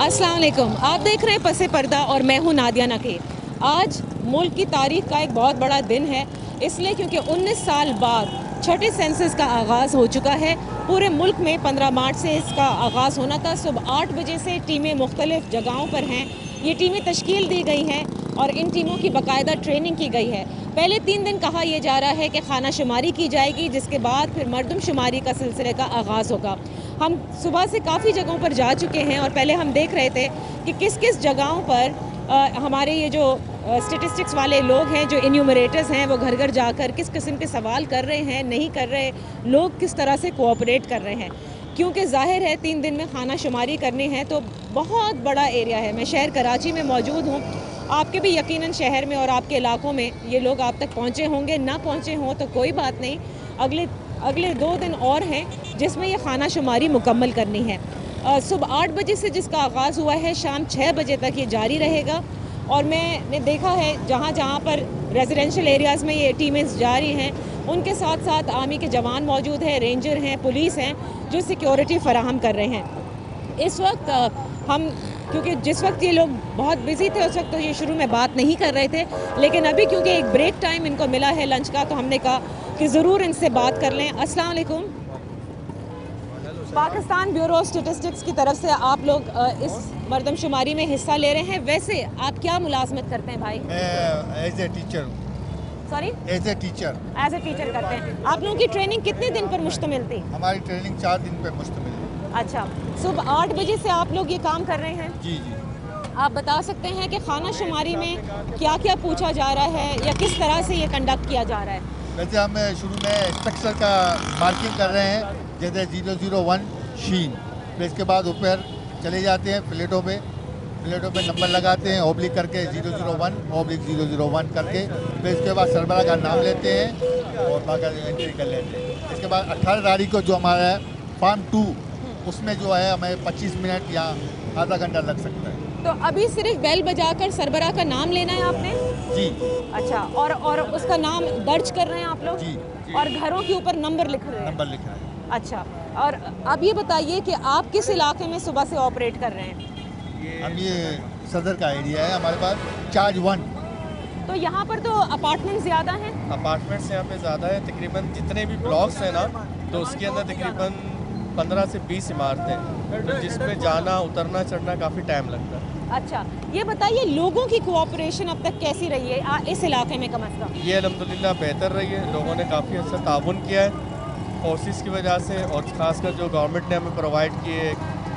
अस्सलाम वालेकुम। आप देख रहे हैं पसे पर्दा और मैं हूं नादिया नकीब। आज मुल्क की तारीख का एक बहुत बड़ा दिन है, इसलिए क्योंकि 19 साल बाद छठे सेंसस का आगाज़ हो चुका है। पूरे मुल्क में 15 मार्च से इसका आगाज़ होना था। सुबह 8 बजे से टीमें मुख्तलिफ जगहों पर हैं। ये टीमें तश्कील दी गई हैं और इन टीमों की बाकायदा ट्रेनिंग की गई है। पहले 3 दिन कहा यह जा रहा है कि खाना शुमारी की जाएगी, जिसके बाद फिर मरदम शुमारी का सिलसिले का आगाज़ होगा। हम सुबह से काफ़ी जगहों पर जा चुके हैं और पहले हम देख रहे थे कि किस किस जगहों पर हमारे ये जो स्टेटिस्टिक्स वाले लोग हैं, जो इन्यूमरेटर्स हैं, वो घर घर जाकर किस किस्म के सवाल कर रहे हैं, नहीं कर रहे, लोग किस तरह से कोऑपरेट कर रहे हैं। क्योंकि ज़ाहिर है 3 दिन में खाना शुमारी करनी है तो बहुत बड़ा एरिया है। मैं शहर कराची में मौजूद हूँ, आपके भी यकीनन शहर में और आपके इलाकों में ये लोग आप तक पहुँचे होंगे। ना पहुँचे हों तो कोई बात नहीं, अगले 2 दिन और हैं जिसमें ये खाना शुमारी मुकम्मल करनी है। सुबह 8 बजे से जिसका आगाज़ हुआ है, शाम 6 बजे तक ये जारी रहेगा। और मैंने देखा है जहाँ जहाँ पर रेजिडेंशियल एरियाज़ में ये टीमें जारी हैं, उनके साथ साथ आर्मी के जवान मौजूद हैं, रेंजर हैं, पुलिस हैं, जो सिक्योरिटी फ़राहम कर रहे हैं। इस वक्त हम, क्योंकि जिस वक्त ये लोग बहुत बिजी थे उस वक्त तो ये शुरू में बात नहीं कर रहे थे, लेकिन अभी क्योंकि एक ब्रेक टाइम इनको मिला है लंच का, तो हमने कहा कि ज़रूर इनसे बात कर लें। अस्सलाम वालेकुम। पाकिस्तान ब्यूरो स्टेटिस्टिक्स की तरफ से आप लोग इस मरदमशुमारी में हिस्सा ले रहे हैं। वैसे आप क्या मुलाजमत करते हैं भाई? मैं एज ए टीचर हूँ। सॉरी? एज ए टीचर करते हैं। आप लोगों की ट्रेनिंग कितने दिन पर मुश्तमिल थी? हमारी ट्रेनिंग 4 दिन पे मुश्तमिल है। अच्छा, सुबह 8 बजे से आप लोग ये काम कर रहे हैं? जी जी। आप बता सकते हैं कि खाना शुमारी में क्या क्या पूछा जा रहा है या किस तरह से ये कंडक्ट किया जा रहा है? वैसे हम शुरू में स्ट्रक्चर का मार्किंग कर रहे हैं, जैसे 001 शीन। फिर इसके बाद ऊपर चले जाते हैं प्लेटों पे नंबर लगाते हैं, ऑब्लिक करके 001 ऑब्लिक 001 करके। फिर इसके बाद सरबरा का नाम लेते हैं और बाकी एंट्री कर लेते हैं। इसके बाद 18 तारीख को जो हमारा है फार्म 2, उसमें जो है हमें 25 मिनट या आधा घंटा लग सकता है। तो अभी सिर्फ बेल बजाकर सरबरा का नाम लेना है आपने? जी। अच्छा, और उसका नाम दर्ज कर रहे हैं आप लोग? जी। और घरों के ऊपर नंबर लिख रहे हैं? नंबर लिख रहे हैं। अच्छा, और अब ये बताइए कि आप किस इलाके में सुबह से ऑपरेट कर रहे हैं? हम ये सदर का एरिया है हमारे पास, चार्ज 1। तो यहाँ पर तो अपार्टमेंट ज़्यादा हैं? अपार्टमेंट्स यहाँ पे ज़्यादा है, तकरीबन जितने भी ब्लॉक्स हैं ना, तो उसके अंदर तकरीबन 15 से 20 इमारतें, तो जिसमें जाना उतरना चढ़ना काफ़ी टाइम लगता है। अच्छा, ये बताइए लोगों की कोऑपरेशन अब तक कैसी रही है इस इलाके में? कम अज़ कम ये अल्हम्दुलिल्लाह बेहतर रही है, लोगों ने काफ़ी अच्छा ताउन किया है फोर्सेस की वजह से, और ख़ासकर जो गवर्नमेंट ने हमें प्रोवाइड किए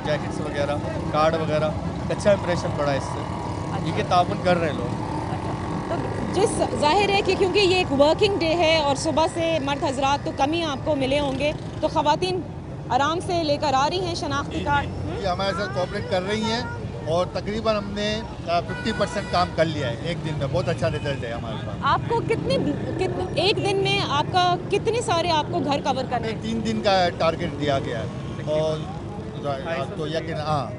जैकेट्स वगैरह, कार्ड वगैरह, अच्छा इंप्रेशन पड़ा इससे। ये ताउन कर रहे हैं लोग। तो जिस जाहिर है कि क्योंकि ये एक वर्किंग डे है और सुबह से मर्द हजरात तो कम ही आपको मिले होंगे, तो ख़वातीन आराम से लेकर आ रही हैं शनाख्ती कार्ड। ये हमारे साथ कोऑपरेट कर रही हैं और तकरीबन हमने 50% काम कर लिया है एक दिन में। बहुत अच्छा रिजल्ट है हमारे पास। आपको एक दिन में आपका कितने सारे आपको घर कवर करने हैं? 3 दिन का टारगेट दिया गया है और तो यकीन हाँ,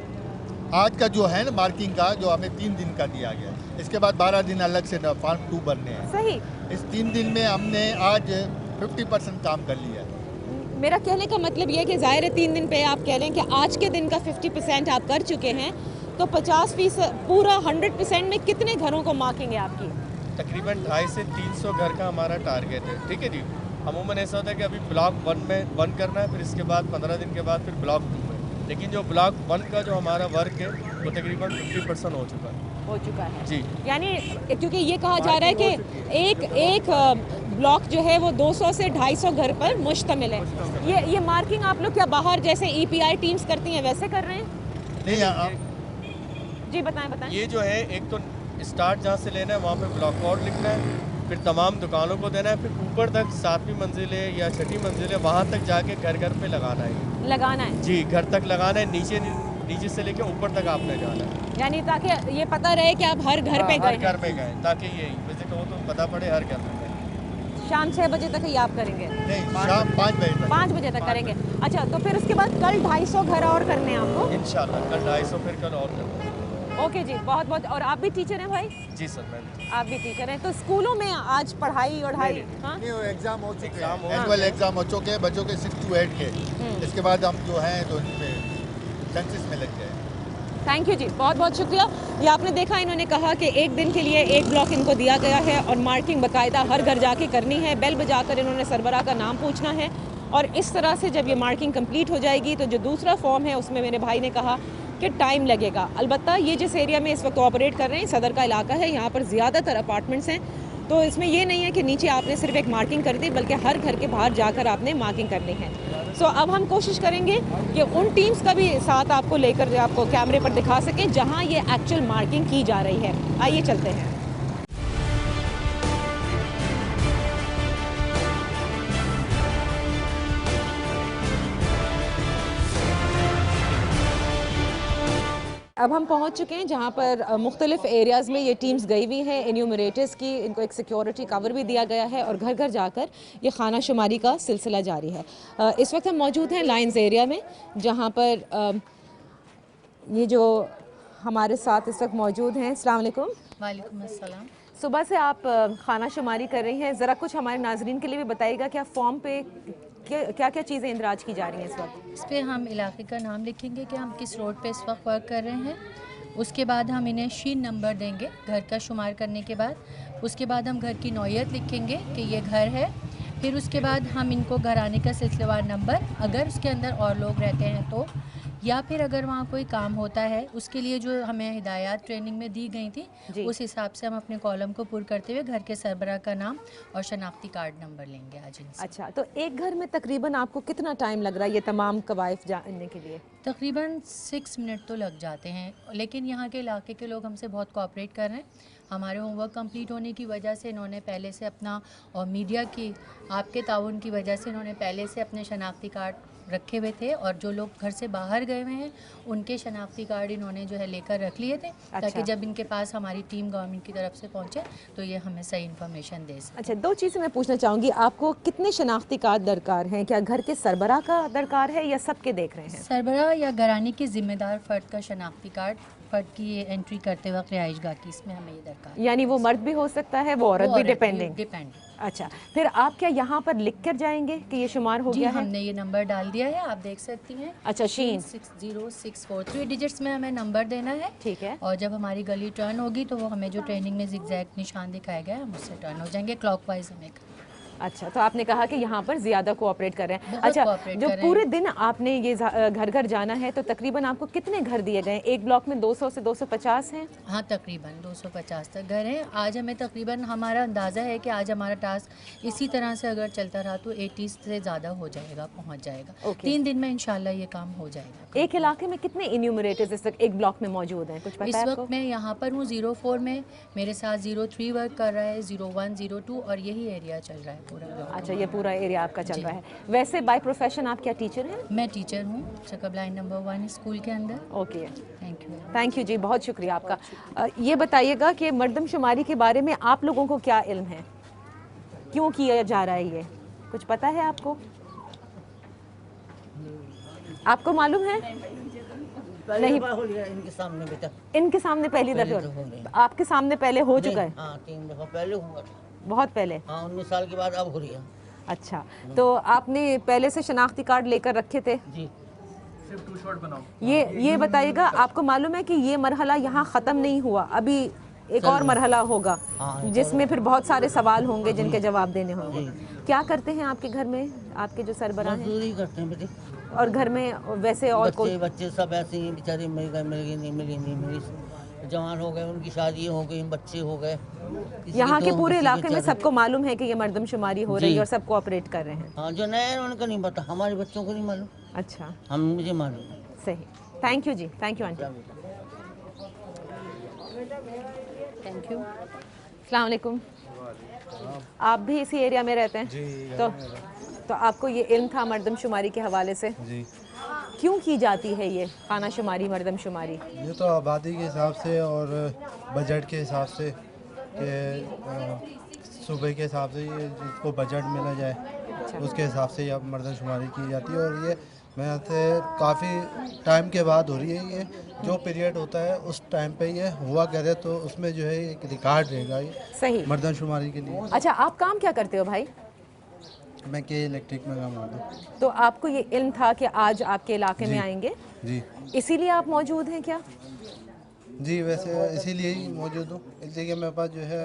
आज का जो है ना मार्किंग का, जो हमें 3 दिन का दिया गया है। इसके बाद 12 दिन अलग से फार्म 2 बनने हैं। सही। इस 3 दिन में हमने आज 50% काम कर लिया है। मेरा कहने का मतलब ये है कि ज़ाहिर है 3 दिन पे आप कह रहे हैं कि आज के दिन का 50% आप कर चुके हैं, तो 50% पूरा 100% में कितने घरों को मार्किंग है आपकी? तकरीबन 250 से 300 घर का हमारा टारगेट है। ठीक है जी। अमूमन ऐसा होता है कि अभी ब्लॉक 1 में 1 करना है, फिर इसके बाद 15 दिन के बाद फिर ब्लॉक 2 में। लेकिन जो ब्लॉक 1 का जो हमारा वर्क है वो तकरीबन 50% हो चुका है जी। यानी क्योंकि ये कहा जा रहा है कि एक ब्लॉक जो है वो 200 से 250 घर पर मुश्तमिल है। ये मार्किंग आप लोग क्या बाहर जैसे EPI टीम्स करती हैं वैसे कर रहे हैं? नहीं, जी बताएं। ये जो है, एक तो स्टार्ट जहाँ से लेना है वहाँ पे ब्लॉक कोड लिखना है, फिर तमाम दुकानों को देना है, फिर ऊपर तक 7वीं मंजिल है या 6ठी मंजिल है, वहाँ तक जाके घर घर पे लगाना है जी। घर तक लगाना है, नीचे से लेके ऊपर तक आपने जाना है, यानी ताकि ये पता रहे कि आप हर घर पे गए, घर पे गए, ताकि ये विजिट हो तो पता पड़े हर घर में। शाम 6 बजे तक ही आप करेंगे? नहीं, शाम 5 बजे तक करेंगे। अच्छा, तो फिर उसके बाद कल 250 घर और करने हैं आपको? इंशाल्लाह कल 250, फिर कल और करना है। ओके जी, बहुत बहुत। और आप भी टीचर हैं भाई? जी सर, मैं आप भी टीचर हैं, तो स्कूलों में आज पढ़ाई ओढ़ाई? हाँ, एग्जाम हो चुके हैं, एनुअल एग्जाम हो चुके हैं बच्चों के 6 to 8 के। इसके बाद हम जो हैं तो सेंसस में लग गए। थैंक यू जी, बहुत बहुत शुक्रिया। ये आपने देखा, इन्होंने कहा कि एक दिन के लिए एक ब्लॉक इनको दिया गया है और मार्किंग बाकायदा हर घर जाके करनी है। बेल बजाकर इन्होंने सरबराह का नाम पूछना है और इस तरह से जब ये मार्किंग कंप्लीट हो जाएगी तो जो दूसरा फॉर्म है उसमें मेरे भाई ने कहा कि टाइम लगेगा। अलबत्ता ये जिस एरिया में इस वक्त ऑपरेट कर रहे हैं सदर का इलाका है, यहाँ पर ज़्यादातर अपार्टमेंट्स हैं, तो इसमें ये नहीं है कि नीचे आपने सिर्फ एक मार्किंग कर दी, बल्कि हर घर के बाहर जाकर आपने मार्किंग करनी है। सो अब हम कोशिश करेंगे कि उन टीम्स का भी साथ आपको लेकर आपको कैमरे पर दिखा सकें जहां ये एक्चुअल मार्किंग की जा रही है। आइए चलते हैं। अब हम पहुंच चुके हैं जहां पर मुख्तलिफ एरियाज़ में ये टीम्स गई हुई हैं एन्यूमरेटर्स की। इनको एक सिक्योरिटी कवर भी दिया गया है और घर घर जाकर ये खाना शुमारी का सिलसिला जारी है। इस वक्त हम मौजूद हैं लाइंस एरिया में, जहां पर ये जो हमारे साथ इस वक्त मौजूद हैं। अस्सलाम वालेकुम। वालेकुम अस्सलाम। सुबह से आप खाना शुमारी कर रही हैं, ज़रा कुछ हमारे नाजरीन के लिए भी बताइएगा क्या फॉर्म पे क्या क्या चीज़ें इंदराज की जा रही हैं इस वक्त? इस पर हम इलाके का नाम लिखेंगे कि हम किस रोड पे इस वक्त वर्क कर रहे हैं। उसके बाद हम इन्हें शीन नंबर देंगे घर का शुमार करने के बाद। उसके बाद हम घर की नौयत लिखेंगे कि ये घर है। फिर उसके बाद हम इनको घर आने का सिलसिलेवार नंबर, अगर उसके अंदर और लोग रहते हैं तो, या फिर अगर वहाँ कोई काम होता है उसके लिए जो हमें हिदायत ट्रेनिंग में दी गई थी उस हिसाब से हम अपने कॉलम को पूरा करते हुए घर के सरबराह का नाम और शनाख्ती कार्ड नंबर लेंगे आज इनसे। अच्छा, तो एक घर में तकरीबन आपको कितना टाइम लग रहा है ये तमाम कवायद जानने के लिए? तकरीबन 6 मिनट तो लग जाते हैं, लेकिन यहाँ के इलाके के लोग हमसे बहुत कोऑपरेट कर रहे हैं। हमारे होमवर्क कंप्लीट होने की वजह से इन्होंने पहले से अपना, और मीडिया की आपके ताउन की वजह से इन्होंने पहले से अपने शनाख्ती कार्ड रखे हुए थे, और जो लोग घर से बाहर गए हुए हैं उनके शनाख्ती कार्ड इन्होंने जो है लेकर रख लिए थे। अच्छा। ताकि जब इनके पास हमारी टीम गवर्नमेंट की तरफ से पहुंचे तो ये हमें सही इन्फॉर्मेशन दे सके। अच्छा, दो चीज़ें मैं पूछना चाहूँगी, आपको कितने शनाख्ती कार्ड दरकार हैं? क्या घर के सरबराह का दरकार है या सबके देख रहे हैं? सरबराह या घराने के जिम्मेदार फ़र्द का शनाख्ती कार्ड, फ़र्द की ये एंट्री करते वक्त रिहाइशगाह की, इसमें हमें ये दरकार है। यानी वो मर्द भी हो सकता है, वो औरत भी, डिपेंडिंग। अच्छा, फिर आप क्या यहाँ पर लिख कर जाएंगे कि ये शुमार हो गया है? हमने ये नंबर डाल दिया है, आप देख सकती हैं। अच्छा, शीन 60643 3 डिजिट्स में हमें नंबर देना है। ठीक है। और जब हमारी गली टर्न होगी तो वो हमें जो ट्रेनिंग में जिगजैग निशान दिखाया गया है हम उससे टर्न हो जाएंगे क्लॉकवाइज हमें। अच्छा, तो आपने कहा कि यहाँ पर ज़्यादा कोऑपरेट कर रहे हैं। अच्छा, जो पूरे दिन आपने ये घर घर जाना है तो तकरीबन आपको कितने घर दिए गए? एक ब्लॉक में 200 से 250 हैं? हाँ, तकरीबन 250 तक घर हैं। आज हमें तकरीबन, हमारा अंदाज़ा है कि आज हमारा टास्क इसी तरह से अगर चलता रहा तो 80 से ज़्यादा हो जाएगा, पहुँच जाएगा। 3 दिन में इंशाल्लाह ये काम हो जाएगा। एक इलाके में कितने इन्यूमरेटर्स इस वक्त एक ब्लॉक में मौजूद हैं, कुछ पता है आपको? इस वक्त मैं यहाँ पर हूँ 04 में, मेरे साथ 03 वर्क कर रहा है, 01, 02 और यही एरिया चल रहा है पूरा। अच्छा, ये पूरा एरिया आपका चल रहा है। वैसे बाय प्रोफेशन आप क्या टीचर हैं? मैं टीचर हूँ चेकअप लाइन नंबर 1 स्कूल के अंदर। ओके, थैंक यू जी, बहुत शुक्रिया आपका। ये बताइएगा कि मर्दमशुमारी के बारे में आप लोगों को क्या इल्म है, क्यों किया जा रहा है ये, कुछ पता है आपको? आपको मालूम है? नहीं, इनके सामने बेटा, इनके सामने पहली दफा, आपके सामने पहले हो चुका है? हाँ, 3 दफा पहले हुआ, बहुत पहले। हाँ, 19 साल के बाद अब हो रही है। अच्छा, तो आपने पहले से शनाख्ती कार्ड लेकर रखे थे? जी। सिर्फ 2 शॉट बनाओ। ये बताइएगा, आपको मालूम है कि ये मरहला यहाँ ख़त्म नहीं हुआ, अभी एक और मरहला होगा जिसमें फिर बहुत सारे सवाल होंगे जिनके जवाब देने होंगे। क्या करते हैं आपके घर में आपके जो सरबराह हैं? मजदूरी करते हैं बेटे। और घर में वैसे और कोई बच्चे सब ऐसे ही बेचारे मिल गए, नहीं मिली, जवान हो गए, उनकी शादी हो गई, बच्चे हो गए। यहाँ के पूरे इलाके में सबको मालूम है कि ये मर्दमशुमारी हो रही है और सब कोऑपरेट कर रहे हैं? हाँ, जो नए हैं उनको नहीं पता, हमारे बच्चों को नहीं मालूम। अच्छा, मुझे मालूम। सही, thank you ji, thank you aunty. Thank you. अस्सलाम वालेकुम। आप भी इसी एरिया में रहते हैं? जी। तो आपको ये इल्म था मर्दमशुमारी के हवाले से? जी। क्यों की जाती है ये खाना शुमारी, मर्दमशुमारी? ये तो आबादी के हिसाब से और बजट के हिसाब से, कि सूबे के हिसाब से ये जिसको बजट मिला जाए उसके हिसाब से ये मर्दमशुमारी की जाती है। और ये मैं से काफ़ी टाइम के बाद हो रही है। ये जो पीरियड होता है उस टाइम पे ये हुआ करे तो उसमें जो है एक रिकॉर्ड रहेगा ये सही मर्दमशुमारी के लिए। अच्छा, आप काम क्या करते हो भाई? मैं के इलेक्ट्रिक में काम करता हूँ। तो आपको ये इल्म था कि आज आपके इलाके में आएंगे? जी। इसीलिए आप मौजूद हैं क्या? जी वैसे इसीलिए ही मौजूद हूँ, इसलिए कि मेरे पास जो है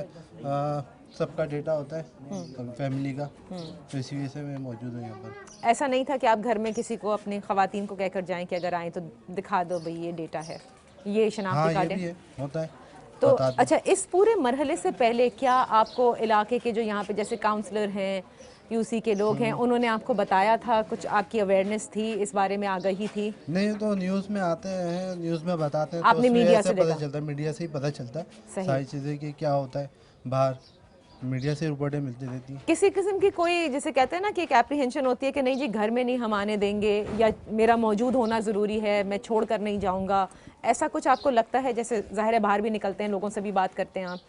सबका डेटा होता है फैमिली का, तो इसी वजह से मैं मौजूद हूँ यहाँ पर। ऐसा नहीं था कि आप घर में किसी को, अपनी ख़वातीन को कहकर जाएं कि अगर आएँ तो दिखा दो भाई ये डेटा है, ये हाँ शनाख्ती ये कार्ड भी है? है, होता है। तो बता दो। अच्छा, इस पूरे मरहले से पहले क्या आपको इलाके के जो यहाँ पे जैसे काउंसलर हैं, यूसी के लोग हैं, उन्होंने आपको बताया था, कुछ आपकी अवेयरनेस थी, इस बारे में आगाही थी? नहीं तो न्यूज़ में आते हैं, न्यूज़ में बताते हैं, तो आपने उसमें मीडिया ऐसे से पता देखा? चलता है, मीडिया से ही पता चलता है सही। सारी चीज़ें कि क्या होता है बाहर, मीडिया से रिपोर्टें मिलती रहती हैं। किसी किस्म की कोई, जैसे कहते हैं ना कि एक एप्रीहेंशन होती है कि नहीं जी घर में नहीं हम आने देंगे, या मेरा मौजूद होना ज़रूरी है, मैं छोड़ कर नहीं जाऊँगा, ऐसा कुछ आपको लगता है? जैसे ज़ाहिर है बाहर भी निकलते हैं, लोगों से भी बात करते हैं आप,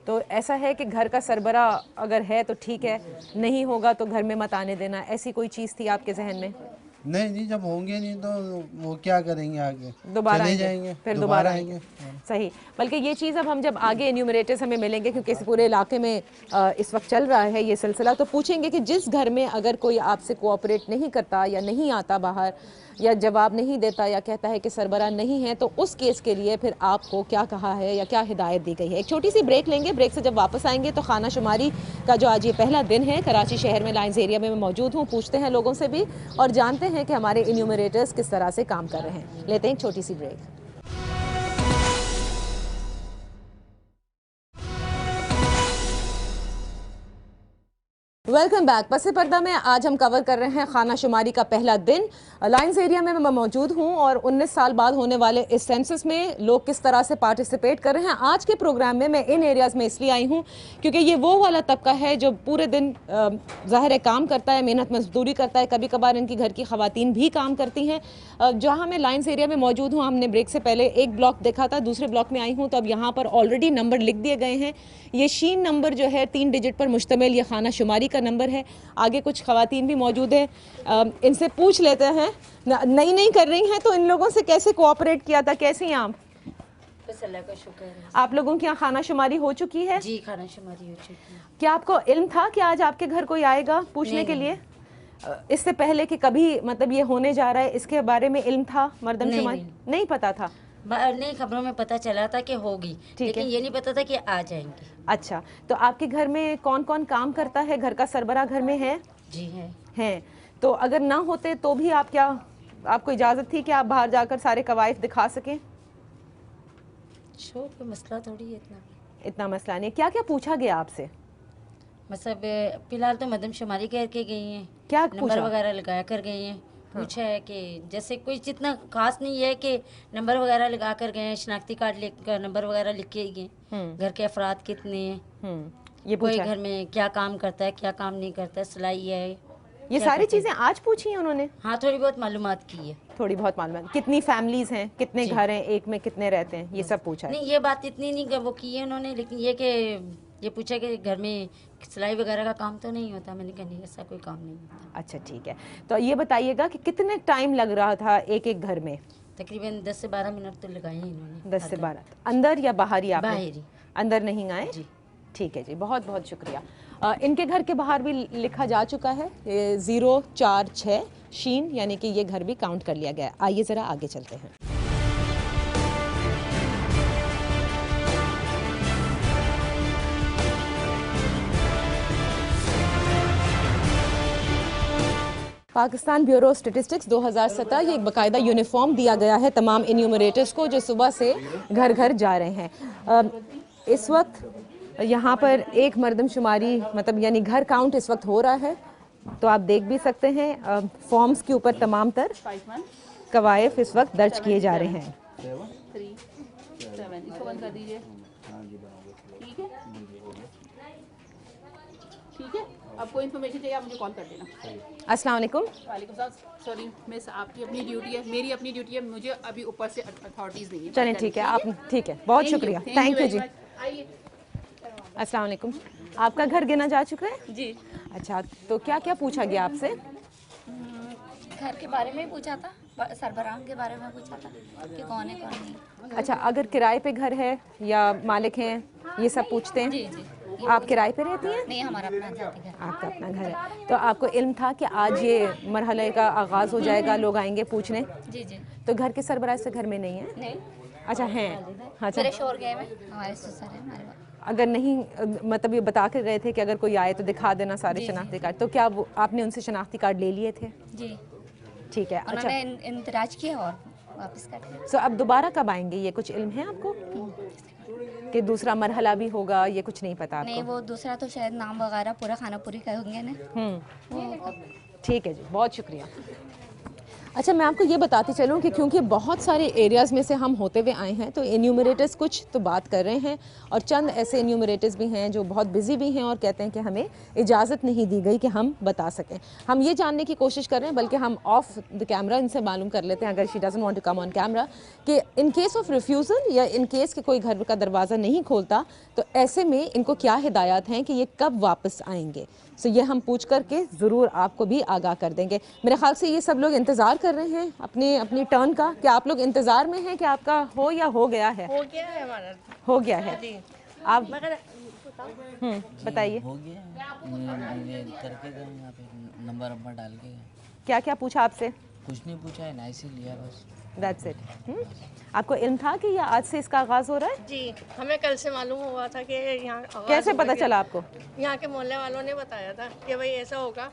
तो ऐसा है कि घर का सरबरा अगर है तो ठीक है, नहीं होगा तो घर में मत आने देना, ऐसी कोई चीज़ थी आपके जहन में? नहीं जब होंगे नहीं तो वो क्या करेंगे, आगे दोबारा चले आएंगे, जाएंगे, फिर दोबारा आएंगे। सही। बल्कि ये चीज़ अब हम जब आगे एन्यूमरेटर्स हमें मिलेंगे, क्योंकि इस पूरे इलाके में इस वक्त चल रहा है ये सिलसिला, तो पूछेंगे कि जिस घर में अगर कोई आपसे कोऑपरेट नहीं करता या नहीं आता बाहर, या जवाब नहीं देता, या कहता है कि सरबरा नहीं है, तो उस केस के लिए फिर आपको क्या कहा है या क्या हिदायत दी गई है? एक छोटी सी ब्रेक लेंगे, ब्रेक से जब वापस आएंगे तो खाना शुमारी का जो आज ये पहला दिन है कराची शहर में लाइंस एरिया में मैं मौजूद हूँ, पूछते हैं लोगों से भी और जानते हैं कि हमारे एन्यूमरेटर्स किस तरह से काम कर रहे हैं। लेते हैं एक छोटी सी ब्रेक। Welcome back. पसे पर्दा में आज हम कवर कर रहे हैं खाना शुमारी का पहला दिन। लाइंस एरिया में मैं मौजूद हूं और 19 साल बाद होने वाले इस सेंसस में लोग किस तरह से पार्टिसिपेट कर रहे हैं। आज के प्रोग्राम में मैं इन एरियाज़ में इसलिए आई हूं क्योंकि ये वो वाला तबका है जो पूरे दिन ज़ाहिर है काम करता है, मेहनत मजदूरी करता है, कभी कभार इनकी घर की ख़वातीन भी काम करती हैं। जहाँ मैं लाइंस एरिया में मौजूद हूँ, हमने ब्रेक से पहले एक ब्लॉक देखा था, दूसरे ब्लॉक में आई हूँ तो अब यहाँ पर ऑलरेडी नंबर लिख दिए गए हैं। ये शीन नंबर जो है 3 डिजिट पर मुश्तमिल ये खाना शुमारी का नंबर है। आगे कुछ खवातीन भी मौजूद हैं, इनसे पूछ लेते हैं। नई नई कर रही हैं तो इन लोगों से कैसे कोऑपरेट किया था, कैसी हैं आप? बस अल्लाह का शुक्र है। आप लोगों के यहाँ खाना शुमारी हो चुकी है? जी खाना शुमारी हो चुकी है। क्या आपको इल्म था कि आज आपके घर कोई आएगा पूछने के लिए? इससे पहले कि कभी मतलब ये होने जा रहा है, इसके बारे में इल्म था? मर्दम शुमारी नहीं पता था? नहीं, खबरों में पता चला था कि होगी, लेकिन ये नहीं पता था कि आ जाएंगे। अच्छा, तो आपके घर में कौन कौन काम करता है? घर का सरबरा घर में है? जी है। तो अगर ना होते तो भी आप क्या, आपको इजाज़त थी कि आप बाहर जाकर सारे कवायद दिखा सकें? शो कोई मसला थोड़ी है, इतना मसला नहीं। क्या क्या पूछा गया आपसे? मतलब फिलहाल तो मदम शुमारी करके गई हैं, क्या नंबर वगैरह लगा कर गई हैं। पूछा है कि जैसे कोई जितना खास नहीं है कि नंबर वगैरह लगा कर गए हैं, शनाख्ती कार्ड लेकर नंबर वगैरह लिख के गए, घर के अफराद कितने हैं, ये कोई घर में क्या काम करता है, क्या काम नहीं करता है, सिलाई है, ये सारी चीज़ें आज पूछी हैं उन्होंने? हाँ, थोड़ी बहुत मालूमात की है। थोड़ी बहुत मालूमात। कितनी फैमिलीज हैं, कितने घर हैं, एक में कितने रहते हैं, ये सब पूछा है? नहीं, ये बात इतनी नहीं वो की है उन्होंने, लेकिन ये कि ये पूछा कि घर में सिलाई वगैरह का काम तो नहीं होता। मैंने कहा नहीं, ऐसा कोई काम नहीं होता। अच्छा ठीक है। तो ये बताइएगा कि कितने टाइम लग रहा था एक एक घर में? तकरीबन 10 से 12 मिनट तो लगाए हैं इन्होंने। 10 से 12। अंदर या बाहर ही? आप बाहर। अंदर नहीं आए जी? ठीक है जी, बहुत बहुत शुक्रिया। इनके घर के बाहर भी लिखा जा चुका है 046 शीन, यानी कि ये घर भी काउंट कर लिया गया। आइए ज़रा आगे चलते हैं। पाकिस्तान ब्यूरो स्टेटिस्टिक्स 2017, ये एक बाकायदा यूनिफॉर्म दिया गया है तमाम इन्यूमरेटर्स को जो सुबह से घर घर जा रहे हैं। इस वक्त यहाँ पर एक मर्दम शुमारी मतलब यानी घर काउंट इस वक्त हो रहा है, तो आप देख भी सकते हैं फॉर्म्स के ऊपर तमाम तर कवायद इस वक्त दर्ज किए जा रहे हैं। ठीक है, आपको इन्फॉर्मेशन चाहिए आप मुझे कॉल कर देना। अस्सलाम वालेकुम। वालेकुम सलाम। सॉरी मिस, आपकी अपनी ड्यूटी है, मेरी अपनी ड्यूटी है, मुझे अभी ऊपर से अथॉरिटीज़ नहीं है। चलें ठीक है, आप ठीक है, बहुत शुक्रिया, थैंक यू जी। अस्सलाम वालेकुम। आपका घर गिना जा चुका है? जी। अच्छा, तो क्या क्या पूछा गया आपसे? घर के बारे में पूछा था, सरबराह के बारे में पूछा था कि कौन है कौन नहीं। अच्छा, अगर किराए पे घर है या मालिक हैं, ये सब पूछते हैं? जी जी। आप किराए पे रहती हैं? नहीं, हमारा अपना जाती घर। आपका अपना घर है। तो आपको इल्म था कि आज ये मरहले का आगाज़ हो जाएगा, लोग आएंगे पूछने? जी जी। तो घर के सरबराह से घर में नहीं है? नहीं। अच्छा हैं, अच्छा। मेरे शोर गए में हमारे ससुर है हमारे अगर नहीं मतलब ये बता कर गए थे कि अगर कोई आए तो दिखा देना सारे शनाख्ती कार्ड, तो क्या वो आपने उनसे शनाख्ती कार्ड ले लिए थे? जी ठीक है, अच्छा। उन्होंने इंतराज किया और वापस कर दिया। सो अब दोबारा कब आएंगे, ये कुछ इल्म है आपको कि दूसरा मरहला भी होगा? ये कुछ नहीं पता आपको? नहीं, वो दूसरा तो शायद नाम वगैरह पूरा खाना पूरी कहेंगे ना। वो ठीक है जी, बहुत शुक्रिया। अच्छा, मैं आपको ये बताती चलूँ कि क्योंकि बहुत सारे एरियाज़ में से हम होते हुए आए हैं, तो एन्यूमरेटर्स कुछ तो बात कर रहे हैं और चंद ऐसे एन्यूमरेटर्स भी हैं जो बहुत बिजी भी हैं और कहते हैं कि हमें इजाज़त नहीं दी गई कि हम बता सकें। हम ये जानने की कोशिश कर रहे हैं, बल्कि हम ऑफ द कैमरा इनसे मालूम कर लेते हैं, अगर she doesn't want to come on camera, कि इन केस ऑफ रिफ्यूज़ल या इन केस कि कोई घर का दरवाज़ा नहीं खोलता, तो ऐसे में इनको क्या हिदायत हैं कि ये कब वापस आएंगे। सो ये हम पूछ करके ज़रूर आपको भी आगाह कर देंगे। मेरे ख्याल से ये सब लोग इंतज़ार कर रहे हैं अपनी टर्न का। क्या आप लोग इंतज़ार में हैं कि आपका हो या हो गया है? हो गया है हमारा। हो गया है जी। आप बताइए। हो गया ये करके गए यहाँ पे नंबर डाल के। क्या क्या पूछा आपसे? कुछ नहीं पूछा है, ना इसी लिया बस। That's it. आपको इल्म था कि या आज से इसका आगाज़ हो रहा है? जी, हमें कल से मालूम हुआ था कि यहाँ कैसे पता चला आपको? यहाँ के मोहल्ले वालों ने बताया था कि भाई ऐसा होगा,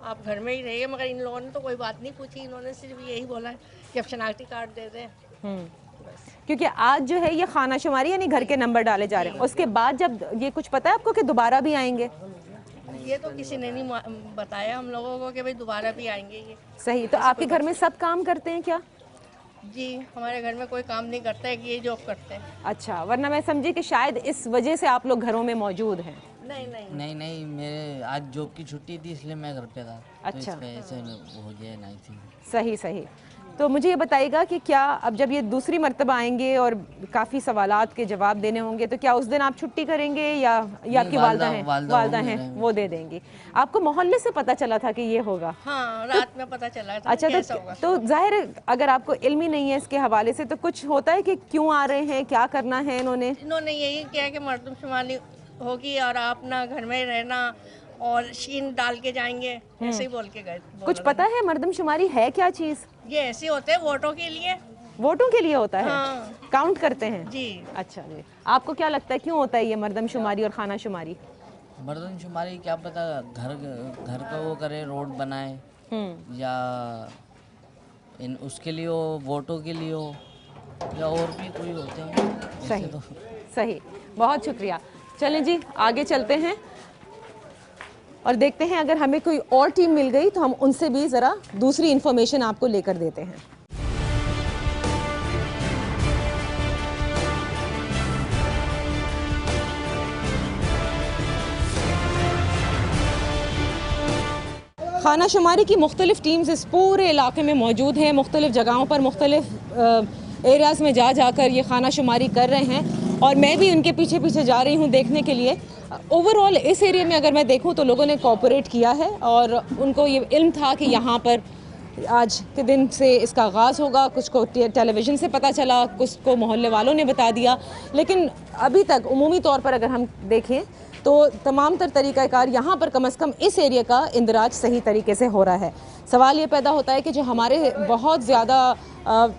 आप घर में ही रहिए। मगर इन लोगों ने तो कोई बात नहीं पूछी, इन्होंने सिर्फ यही बोला है कि अब शनाख्ती कार्ड दे दें। क्योंकि आज जो है ये खाना शुमारी यानी घर के नंबर डाले जा रहे हैं, उसके बाद जब ये कुछ पता है आपको कि दोबारा भी आएंगे? ये तो किसी ने नहीं बताया हम लोगों को कि भाई दोबारा भी आएंगे ये। सही। तो आपके घर में सब काम करते हैं क्या? जी, हमारे घर में कोई काम नहीं करता है कि ये जॉब करते हैं। अच्छा, वरना मैं समझी कि शायद इस वजह से आप लोग घरों में मौजूद हैं। नहीं, मेरे आज जॉब की छुट्टी थी इसलिए मैं घर पे था। अच्छा, तो इस वजह से हो गया नहीं थी। सही सही। तो मुझे ये बताइएगा कि क्या अब जब ये दूसरी मर्तबा आएंगे और काफ़ी सवालात के जवाब देने होंगे, तो क्या उस दिन आप छुट्टी करेंगे या आपकी वालदा हैं वो दे देंगी? आपको मोहल्ले से पता चला था कि ये होगा? हाँ, रात में पता चला था। अच्छा, तो जाहिर है अगर आपको इल्म ही नहीं है इसके हवाले से, तो कुछ होता है कि क्यों आ रहे हैं, क्या करना है? इन्होंने यही किया कि मरदमशुमारी होगी और आप ना घर में रहना और शीन डाल के जाएंगे, ऐसे ही बोल के गए। कुछ पता है मर्दमशुमारी है क्या चीज़? ये ऐसे होते हैं वोटों के लिए। वोटों के लिए होता है? हाँ। काउंट करते हैं जी। अच्छा जी। आपको क्या लगता है क्यों होता है ये मर्दमशुमारी और खाना शुमारी? मर्दमशुमारी क्या पता, घर का वो करे, रोड बनाए या उसके लिए हो, वोटों के लिए हो, या और भी कोई होते हैं। सही तो। सही, बहुत शुक्रिया। चलें जी, आगे चलते हैं और देखते हैं अगर हमें कोई और टीम मिल गई तो हम उनसे भी ज़रा दूसरी इन्फॉर्मेशन आपको लेकर देते हैं। खाना शुमारी की मुख्तलिफ़ टीम्स इस पूरे इलाके में मौजूद हैं, मुख्तलिफ़ जगहों पर मुख्तलिफ़ एरियाज़ में जाकर ये खाना शुमारी कर रहे हैं और मैं भी उनके पीछे पीछे जा रही हूँ देखने के लिए। ओवरऑल इस एरिया में अगर मैं देखूँ तो लोगों ने कोऑपरेट किया है और उनको ये इल्म था कि यहाँ पर आज के दिन से इसका आगाज़ होगा। कुछ को टेलीविज़न से पता चला, कुछ को मोहल्ले वालों ने बता दिया, लेकिन अभी तक उमूमी तौर पर अगर हम देखें तो तमाम तर तरीक़ाकार यहाँ पर कम से कम इस एरिया का इंदराज सही तरीके से हो रहा है। सवाल ये पैदा होता है कि जो हमारे बहुत ज़्यादा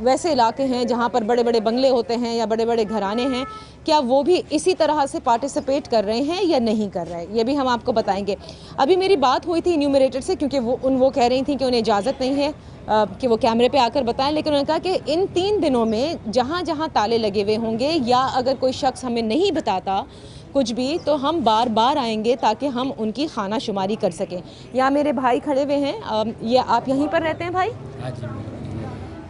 वैसे इलाके हैं जहाँ पर बड़े बड़े बंगले होते हैं या बड़े बड़े घराने हैं, क्या वो भी इसी तरह से पार्टिसिपेट कर रहे हैं या नहीं कर रहे हैं, ये भी हम आपको बताएंगे। अभी मेरी बात हुई थी इन्यूमरेटर से, क्योंकि वो कह रही थी कि उन्हें इजाज़त नहीं है कि वो कैमरे पे आकर बताएं, लेकिन उन्होंने कहा कि इन 3 दिनों में जहाँ जहाँ ताले लगे हुए होंगे या अगर कोई शख्स हमें नहीं बताता कुछ भी, तो हम बार बार आएंगे ताकि हम उनकी खाना शुमारी कर सकें। यहाँ मेरे भाई खड़े हुए हैं। ये आप यहीं पर रहते हैं भाई? हाँ जी।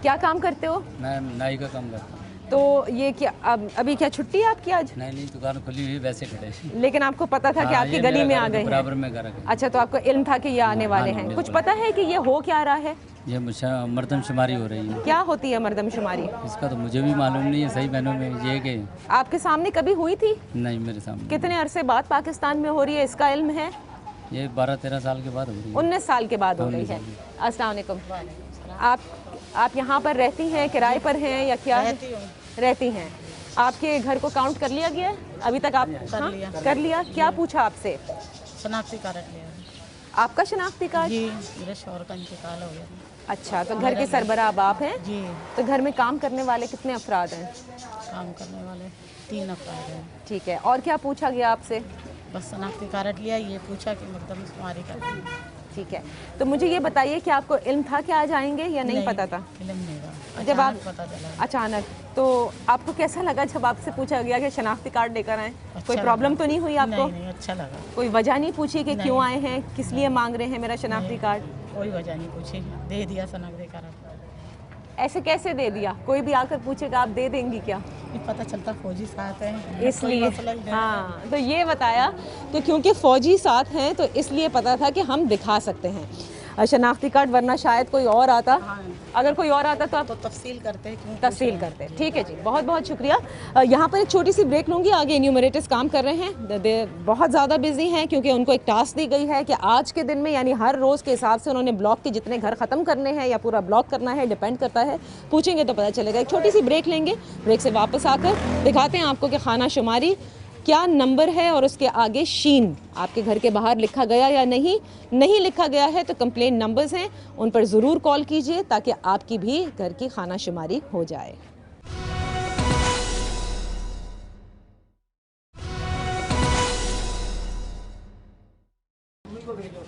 क्या काम करते हो? मैं नाई का काम करता हूँ। तो ये क्या अभी क्या छुट्टी है आपकी आज? नहीं, दुकान खुली हुई, वैसे खड़े। लेकिन आपको पता था कि आपकी गली में आ गए हैं? बराबर में घर। अच्छा, तो आपको इल्म था कि ये आने वाले हैं। कुछ पता है कि ये हो क्या रहा है? ये मर्दमशुमारी हो रही है। क्या होती है मर्दमशुमारी? इसका तो मुझे भी मालूम नहीं है सही मायनों में। ये कि आपके सामने कभी हुई थी? नहीं, मेरे सामने। कितने अरसे बाद पाकिस्तान में हो रही है, इसका इल्म है? ये 12-13 साल के बाद हो रही है। 19 साल के बाद हो रही है। अस्सलाम वालेकुम। आप यहाँ पर रहती हैं, किराए पर हैं या क्या? रहती हैं। आपके घर को काउंट कर लिया गया है अभी तक? आप कर लिया। क्या पूछा आपसे? शनाख्ती कार्ड लिया। आपका शनाख्ती कार्ड? जी, मेरे शौहर का इंतकाल हो गया। अच्छा, तो घर के सरबराह अब आप हैं? जी। तो घर में काम करने वाले कितने अफराद हैं? काम करने वाले 3 अफराद हैं। ठीक है, और क्या पूछा गया आपसे? बस शनाख्ती कार्ड लिया, ये पूछा कि मकदम शुमारी करनी है। ठीक है, तो मुझे ये बताइए कि आपको इल्म था कि आज आएंगे या नहीं पता था? इल्म नहीं था, जब आप पता चला अचानक, तो आपको कैसा लगा जब आपसे पूछा गया कि शनाख्ती कार्ड लेकर आए? कोई लगा। प्रॉब्लम तो नहीं हुई आपको? नहीं, अच्छा लगा। कोई वजह नहीं पूछी कि नहीं। क्यों आए हैं, किस लिए मांग रहे हैं मेरा शनाख्ती कार्ड? कोई वजह नहीं पूछी, दे दिया शनाख्ती कार्ड। ऐसे कैसे दे दिया? कोई भी आकर पूछेगा आप दे देंगी क्या? पता चलता फौजी साथ हैं इसलिए। हाँ, तो ये बताया कि क्योंकि फ़ौजी साथ हैं तो इसलिए पता था कि हम दिखा सकते हैं शनाख्ती कार्ड, वरना शायद कोई और आता। अगर कोई और आता तो आप तफसील करते हैं, तफसील करते हैं। ठीक है जी, बहुत बहुत शुक्रिया। यहाँ पर एक छोटी सी ब्रेक लूँगी, आगे इन्यूमरेटर्स काम कर रहे हैं, बहुत ज़्यादा बिजी हैं क्योंकि उनको एक टास्क दी गई है कि आज के दिन में यानी हर रोज़ के हिसाब से उन्होंने ब्लॉक के जितने घर ख़त्म करने हैं या पूरा ब्लॉक करना है, डिपेंड करता है, पूछेंगे तो पता चलेगा। एक छोटी सी ब्रेक लेंगे, ब्रेक से वापस आकर दिखाते हैं आपको कि खाना शुमारी क्या नंबर है और उसके आगे शीन आपके घर के बाहर लिखा गया या नहीं लिखा गया है तो कंप्लेंट नंबर्स हैं, उन पर ज़रूर कॉल कीजिए ताकि आपकी भी घर की खाना शुमारी हो जाए।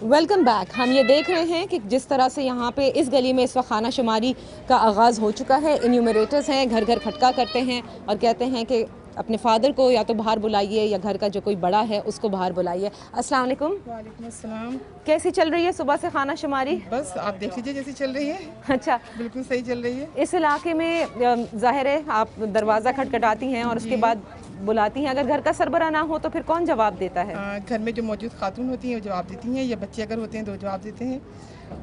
Welcome back. हम ये देख रहे हैं कि जिस तरह से यहाँ पे इस गली में इस वक्त खाना शुमारी का आगाज़ हो चुका है। इन्यूमरेटर्स हैं, घर घर खटका करते हैं और कहते हैं कि अपने फादर को या तो बाहर बुलाइए या घर का जो कोई बड़ा है उसको बाहर बुलाइए। अस्सलाम वालेकुम। वालेकुम अस्सलाम। कैसी चल रही है सुबह से खाना शुमारी? बस आप देख लीजिए जैसी चल रही है। अच्छा, बिल्कुल सही चल रही है। इस इलाके में ज़ाहिर है आप दरवाज़ा खटखटाती हैं और उसके बाद बुलाती हैं, अगर घर का सरबरा ना हो तो फिर कौन जवाब देता है? घर में जो मौजूद खातून होती हैं वो जवाब देती हैं, या बच्चे अगर होते हैं तो जवाब देते हैं।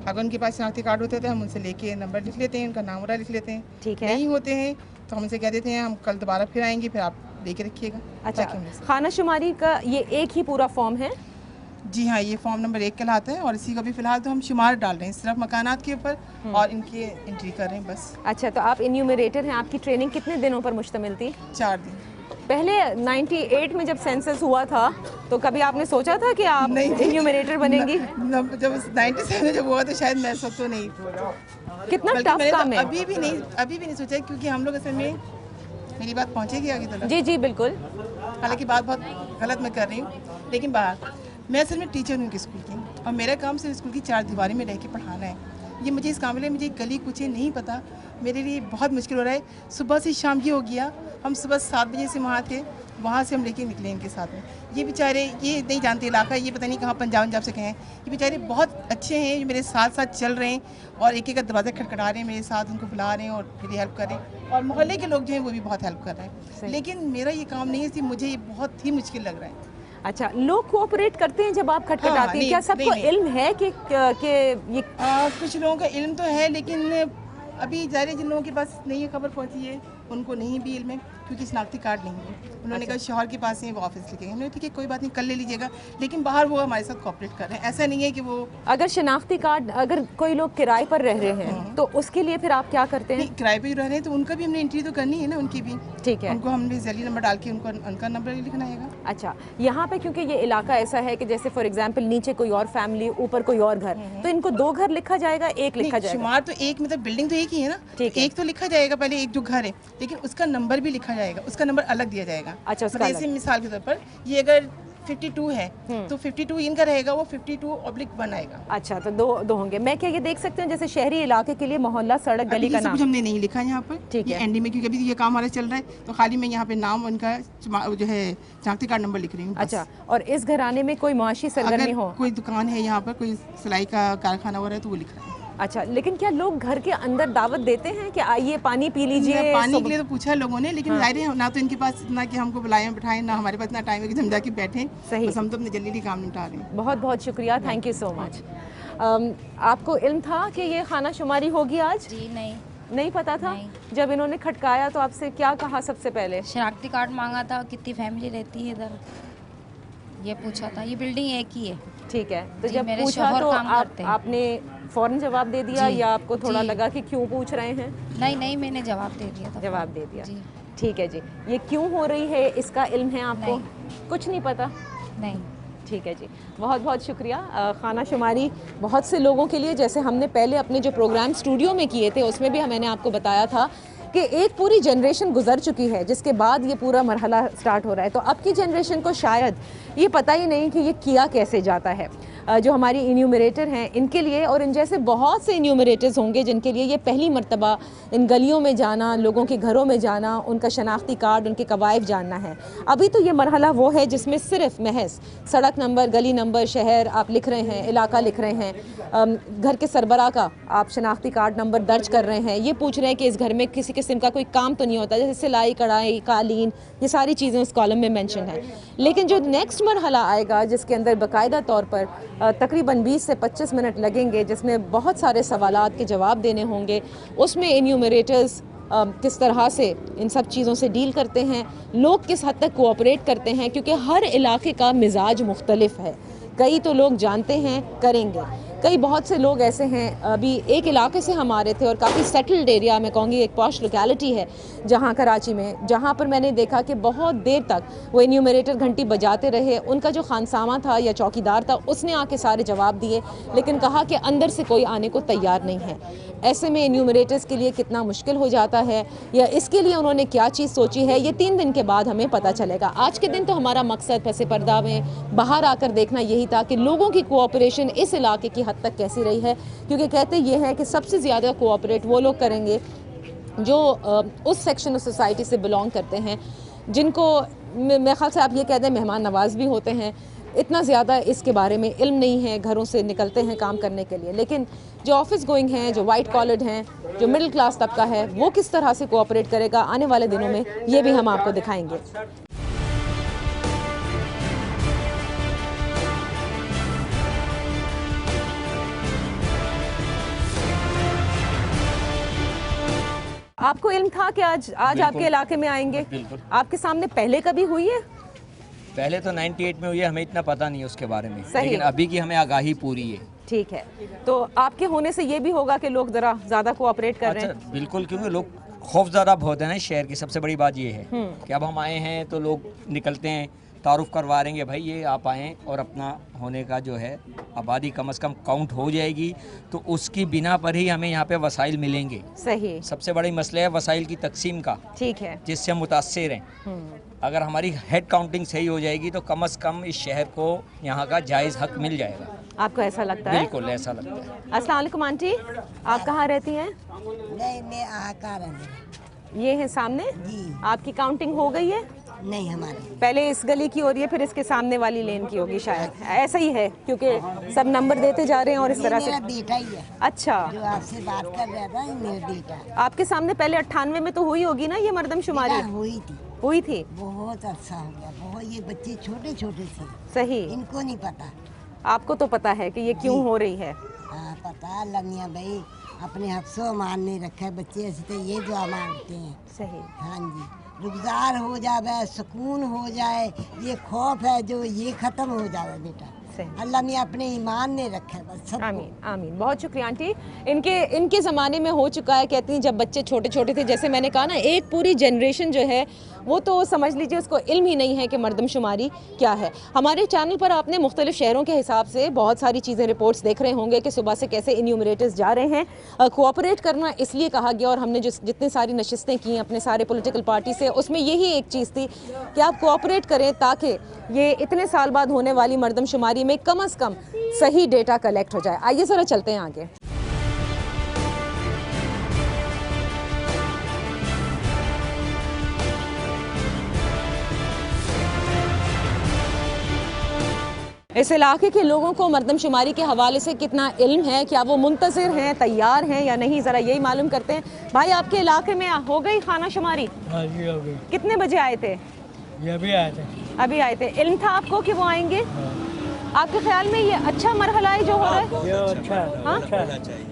अगर उनके पास शनाख्ती कार्ड होते हैं तो हम उनसे लेके नंबर लिख लेते हैं, उनका नाम वगैरह लिख लेते हैं। ठीक है। नहीं होते हैं तो हम उनसे कह देते हैं हम कल दोबारा फिर आएंगे, फिर आप लेके रखिएगा। अच्छा, खाना शुमारी का ये एक ही पूरा फॉर्म है? जी हाँ, ये फॉर्म नंबर 1 कहलाता है और इसी का भी फिलहाल तो हम शुमार डाल रहे हैं सिर्फ मकानात के ऊपर और इनकी एंट्री कर रहे हैं बस। अच्छा, तो आप इन्यूमरेटर हैं, आपकी ट्रेनिंग कितने दिनों पर मुश्तमिल थी? 4 दिन। पहले 98 में जब सेंसस हुआ था तो कभी आपने सोचा था कि आप इन्यूमरेटर बनेंगी? जब 97 जब हुआ तो शायद मैं सब तो नहीं। कितना टफ काम है? अभी भी नहीं सोचा, क्योंकि हम लोग असल में, मेरी बात पहुंचेगी आगे तक? जी जी बिल्कुल। हालांकि बात बहुत गलत मैं कर रही हूँ, लेकिन मैं असल में टीचर हूँ स्कूल की और मेरा काम सिर्फ स्कूल की 4 दीवारी में रह के पढ़ाना है। ये मुझे इस काम में मुझे गली कुछ नहीं पता, मेरे लिए बहुत मुश्किल हो रहा है। सुबह से शाम ये हो गया, हम सुबह 7 बजे से वहाँ थे, वहाँ से हम लेके निकले इनके साथ में। ये बेचारे ये नहीं जानते इलाका, ये पता नहीं कहाँ पंजाब से कहें। ये बेचारे बहुत अच्छे हैं, जो मेरे साथ साथ चल रहे हैं और एक एक का दरवाज़ा खटखटा रहे हैं मेरे साथ, उनको बुला रहे हैं और मेरी हेल्प कर रहे हैं। और मोहल्ले के लोग जो हैं वो भी बहुत हेल्प कर रहे हैं। लेकिन मेरा ये काम नहीं है, इसलिए मुझे ये बहुत ही मुश्किल लग रहा है। अच्छा, लोग कोऑपरेट करते हैं जब आप खटखटाती हैं? क्या सबको इल्म है कि ये कुछ लोगों का इल्म तो है, लेकिन अभी ज़ाहिर जिन लोगों के पास नहीं है खबर पहुंची है उनको नहीं भी इल्म है, क्योंकि शनाख्ती कार्ड नहीं है। उन्होंने कहा शौहर के पास है, वो ऑफिस लेके गए। हमने ठीक है कोई बात नहीं, कल ले लीजिएगा, लेकिन बाहर वो हमारे साथ कोऑपरेट कर रहे हैं। ऐसा नहीं है कि वो अगर शनाख्ती कार्ड, अगर कोई लोग किराए पर रह रहे हैं तो उसके लिए फिर आप क्या करते हैं? किराए पर रह रहे हैं तो उनका भी हमने एंट्री तो करनी है ना, उनकी भी। ठीक है, उनको हमने जैली नंबर डाल के उनका नंबर लिखना है। अच्छा, यहाँ पे क्योंकि ये इलाका ऐसा है कि जैसे फॉर एग्जांपल नीचे कोई और फैमिली, ऊपर कोई और घर, तो इनको 2 घर लिखा जाएगा, एक लिखा जाएगा? शुमार तो एक, मतलब बिल्डिंग तो एक ही है ना, एक तो लिखा जाएगा पहले, एक जो घर है, लेकिन उसका नंबर भी लिखा जाएगा, उसका नंबर अलग दिया जाएगा। अच्छा, जैसे मिसाल के तौर पर ये अगर 52 है तो 52 इनका रहेगा, वो 52/1 आएगा। अच्छा, तो दो होंगे। मैं क्या ये देख सकती हूँ जैसे शहरी इलाके के लिए मोहल्ला, सड़क, गली का नाम? कुछ हमने नहीं लिखा यहाँ पर। ठीक है, एनडी में, क्योंकि अभी ये काम हमारा चल रहा है तो खाली मैं यहाँ पे नाम उनका जो है शनाख्ती कार्ड नंबर लिख रही हूँ। अच्छा, और इस घराने में कोई मुआशी सरगर्मी हो, कोई दुकान है यहाँ पर, कोई सिलाई का कारखाना हो रहा है तो वो लिख रहा है। अच्छा, लेकिन क्या लोग घर के अंदर दावत देते हैं कि आइए पानी पी लीजिए? पानी के लिए तो पूछा लोगों ने, लेकिन जाहिर है ना तो इनके पास इतना कि हमको बुलाएं बैठाएं, ना हमारे पास इतना टाइम है कि हम जाके बैठें। सही, बस हम तो अपने जल्दी काम निपटा रहे हैं। बहुत बहुत शुक्रिया, थैंक यू सो मच। आपको इल्म था कि ये खाना शुमारी होगी आज? जी नहीं पता था? जब इन्होंने खटकाया तो आपसे क्या कहा सबसे पहले? शनाख्ती कार्ड मांगा था, कितनी फैमिली रहती है इधर, ये पूछा था। ये बिल्डिंग एक ही है। ठीक है, तो जब पूछा तो आपने फौरन जवाब दे दिया या आपको थोड़ा लगा कि क्यों पूछ रहे हैं? नहीं, मैंने जवाब दे दिया था। जवाब दे दिया, ठीक है जी। ये क्यों हो रही है, इसका इल्म है आपको? कुछ नहीं पता? नहीं। ठीक है जी, बहुत बहुत शुक्रिया। खाना शुमारी बहुत से लोगों के लिए, जैसे हमने पहले अपने जो प्रोग्राम स्टूडियो में किए थे उसमें भी मैंने आपको बताया था कि एक पूरी जनरेशन गुजर चुकी है जिसके बाद ये पूरा मरहला स्टार्ट हो रहा है। तो अब की जनरेशन को शायद ये पता ही नहीं कि ये किया कैसे जाता है। जो हमारी इन्यूमरेटर हैं इनके लिए और इन जैसे बहुत से इन्यूमरेटर्स होंगे जिनके लिए ये पहली मर्तबा इन गलियों में जाना, लोगों के घरों में जाना, उनका शनाख्ती कार्ड, उनके कवायद जानना है। अभी तो ये मरहला वो है जिसमें सिर्फ महज सड़क नंबर, गली नंबर, शहर आप लिख रहे हैं, इलाका लिख रहे हैं, घर के सरबरा का आप शनाख्ती कार्ड नंबर दर्ज कर रहे हैं, ये पूछ रहे हैं कि इस घर में किसी किस्म का कोई काम तो नहीं होता, जैसे सिलाई, कढ़ाई, कालीन, ये सारी चीज़ें उस कॉलम में मेंशन है। लेकिन जो नेक्स्ट मरहला आएगा जिसके अंदर बाकायदा तौर पर तकरीबन 20 से 25 मिनट लगेंगे, जिसमें बहुत सारे सवालात के जवाब देने होंगे, उसमें इन्यूमरेटर्स किस तरह से इन सब चीज़ों से डील करते हैं, लोग किस हद तक कोऑपरेट करते हैं, क्योंकि हर इलाके का मिजाज मुख्तलिफ है। कई तो लोग जानते हैं करेंगे, कई बहुत से लोग ऐसे हैं। अभी एक इलाके से हम आ रहे थे और काफ़ी सेटल्ड एरिया, मैं कहूँगी एक पॉश लोकेलिटी है जहाँ कराची में, जहाँ पर मैंने देखा कि बहुत देर तक वो इन्यूमरेटर घंटी बजाते रहे। उनका जो खानसामा था या चौकीदार था उसने आके सारे जवाब दिए, लेकिन कहा कि अंदर से कोई आने को तैयार नहीं है। ऐसे में इन्यूमरेटर्स के लिए कितना मुश्किल हो जाता है या इसके लिए उन्होंने क्या चीज़ सोची है, ये 3 दिन के बाद हमें पता चलेगा। आज के दिन तो हमारा मकसद पसे पर्दा में बाहर आकर देखना यही था कि लोगों की कोऑपरेशन इस इलाके की हद तक कैसी रही है, क्योंकि कहते ये हैं कि सबसे ज़्यादा कोऑपरेट वो लोग करेंगे जो उस सेक्शन ऑफ सोसाइटी से बिलोंग करते हैं, जिनको मेरे ख्याल से आप ये कह दें मेहमान नवाज भी होते हैं। इतना ज़्यादा इसके बारे में इल्म नहीं है, घरों से निकलते हैं काम करने के लिए, लेकिन जो ऑफिस गोइंग हैं, जो वाइट कॉलर्ड हैं, जो मिडिल क्लास तबका है, वो किस तरह से कोऑपरेट करेगा आने वाले दिनों में, ये भी हम आपको दिखाएंगे। आपको इल्म था कि आज आपके इलाके में आएंगे? आपके सामने पहले कभी हुई है? पहले तो 98 में हुई है, हमें इतना पता नहीं है उसके बारे में, लेकिन अभी की हमें आगाही पूरी है। ठीक है, तो आपके होने से ये भी होगा कि लोग ज़रा ज़्यादा कोऑपरेट कर रहे हैं। बिल्कुल, क्योंकि लोग खौफज़दा बहुत है ना शहर की। सबसे बड़ी बात ये है कि अब हम आए हैं तो लोग निकलते हैं, तारुफ करवा देंगे, भाई ये आप आएँ और अपना होने का जो है आबादी कम से कम काउंट हो जाएगी, तो उसकी बिना पर ही हमें यहाँ पे वसाइल मिलेंगे। सही, सबसे बड़ी मसला है वसाइल की तकसीम का, ठीक है, जिससे हम मुतासिर हैं। अगर हमारी हेड काउंटिंग सही हो जाएगी तो कम से कम इस शहर को यहाँ का जायज़ हक मिल जाएगा। आपको ऐसा लगता है? बिल्कुल ऐसा लगता है। अस्सलाम वालेकुम आंटी, आप कहाँ रहती हैं? मैं आकर ये है सामने जी। आपकी काउंटिंग हो गई है? नहीं, हमारे पहले इस गली की हो रही है, फिर इसके सामने वाली लेन की होगी शायद, ऐसा ही है क्योंकि सब नंबर देते जा रहे हैं और इस तरह से। मेरा बेटा ही है। अच्छा, जो आपसे बात कर रहा था ये मेरा बेटा। आपके सामने पहले 98 में तो हुई होगी ना ये मरदमशुमारी? हुई थी। बहुत अच्छा हो गया, बहुत। ये बच्चे छोटे छोटे थे। सही, इनको नहीं पता। आपको तो पता है कि ये क्यों हो रही है? हाँ पता, लमिया भाई अपने हफ्सों मान नहीं रखा है, बच्चे ऐसे तो ये दुआ मांगते हैं। सही, हाँ जी, रुखसार हो जाए, सुकून हो जाए, ये खौफ है जो ये ख़त्म हो जाए बेटा। अल्लाह ने अपने ईमान ने रखा है बस। आमीन आमीन। बहुत शुक्रिया आंटी। इनके ज़माने में हो चुका है, कहती हैं जब बच्चे छोटे छोटे थे, जैसे मैंने कहा ना, एक पूरी जनरेशन जो है वो तो समझ लीजिए उसको इल्म ही नहीं है कि मरदमशुमारी क्या है। हमारे चैनल पर आपने मुख्तलिफ शहरों के हिसाब से बहुत सारी चीज़ें, रिपोर्ट्स देख रहे होंगे कि सुबह से कैसे इन्यूमरेटर्स जा रहे हैं। कोऑपरेट करना इसलिए कहा गया और हमने जितनी सारी नशिस्तें की अपने सारे पॉलिटिकल पार्टी से, उसमें यही एक चीज़ थी कि आप कोऑपरेट करें ताकि ये इतने साल बाद होने वाली मरदमशुमारी में कम से कम सही डेटा कलेक्ट हो जाए। आइए ज़रा चलते हैं आगे। इस इलाके के लोगों को मरदमशुमारी के हवाले से कितना इल्म है, क्या वो मुंतज़िर हैं, तैयार हैं या नहीं, ज़रा यही मालूम करते हैं। भाई आपके इलाके में हो गई खाना शुमारी? हाँ जी हो गई। कितने बजे आए थे? ये अभी आए थे। अभी आए थे। इल्म था आपको कि वो आएंगे? आपके ख्याल में ये अच्छा मरहला है जो हो रहा है? ये अच्छा है। हाँ?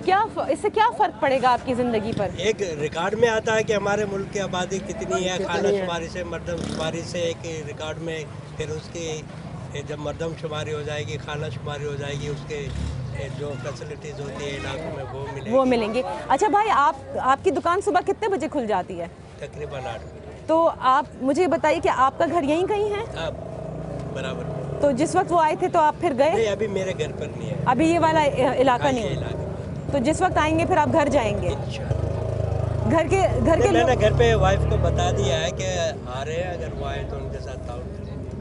क्या इससे क्या फ़र्क पड़ेगा आपकी ज़िंदगी पर? एक रिकॉर्ड में आता है कि हमारे मुल्क की आबादी कितनी है, खाना शुमारी से मरदमशुमारी से एक रिकॉर्ड में, फिर उसकी जब मरदमशुमारी हो जाएगी, खाना शुमारी हो जाएगी, उसके जो फैसिलिटीज़ होती है इलाकों में वो मिलेंगी। अच्छा भाई, आपकी दुकान सुबह कितने बजे खुल जाती है? तकरीबन 8 बजे। तो आप मुझे बताइए कि आपका घर यहीं कहीं है? बराबर। तो जिस वक्त वो आए थे तो आप फिर गए? नहीं, अभी मेरे घर पर नहीं है। अभी ये वाला इलाका नहीं है? तो जिस वक्त आएंगे फिर आप घर जाएंगे? घर के मैंने घर पे वाइफ को बता दिया है कि आ रहे हैं, अगर वो आए तो उनके साथ ताउन।